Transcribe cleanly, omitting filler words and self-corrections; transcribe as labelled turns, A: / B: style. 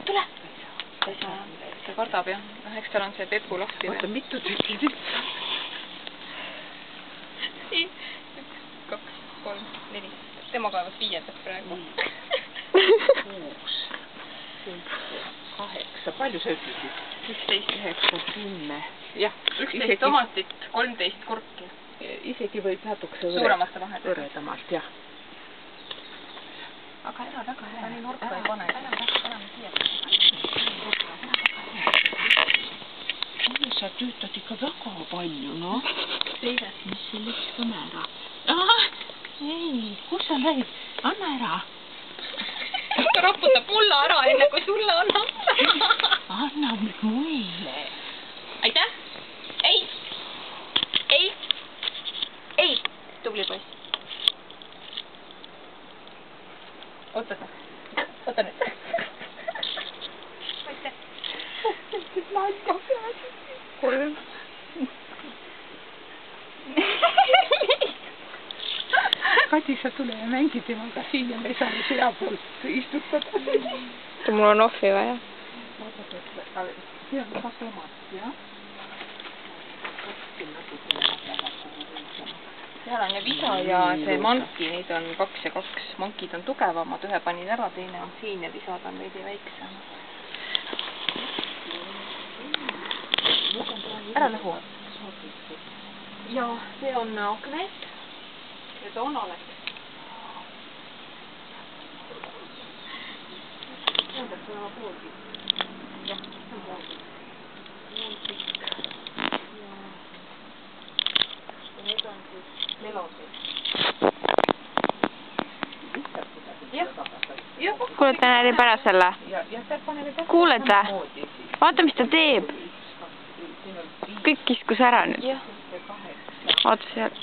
A: tule! Ta kardab jah. Eks tal on see pepu lahti.
B: Oota, mitu tükki nüüd?
A: 1, 2, 3, 4. Tema kaevas 5. praegu.
B: 6, 7, 8. Palju sa ütlesid?
A: 11,
B: 9, 10. Jah.
A: 11 tomatit, 13 kurki.
B: Isegi võib natukese
A: suuremate vahedega.
B: Õredamalt, jah.
A: Aga ära väga hea. Nii nurka ei pane.
B: Sa töötad ikka väga palju, noh.
A: Teises.
B: Mis see läks kõne ära? Ei, kus sa lähed? Anna ära.
A: Ta raputab mulla ära enne, kui sulle annab.
B: Anna nüüd mulle.
A: Aitäh! Ei! Ei! Ei! Tubli poiss. Oota nüüd. Aitäh!
B: Laika pead. 3. Kadisa, tule ja mängi temaga siin ja me ei saa sea poolt istutada.
A: Mul on offi vaja.
B: See on ka tomat, jah?
A: Seal on ja visa ja see manki, neid on 2 ja 2. Mankid on tugevamad, ühe panin ära, teine on siin ja visad on veidi väiksem. Ära lõhu. Ja see on aknes ja toon oleks. Tähendab, see on poolgi. Jah, see on poolgi. Ja need on siis melosid.
C: Kuulete näide pärast selle? Kuulete? Vaata, mis ta teeb. Kõik kiskus ära nüüd. Vaata seal.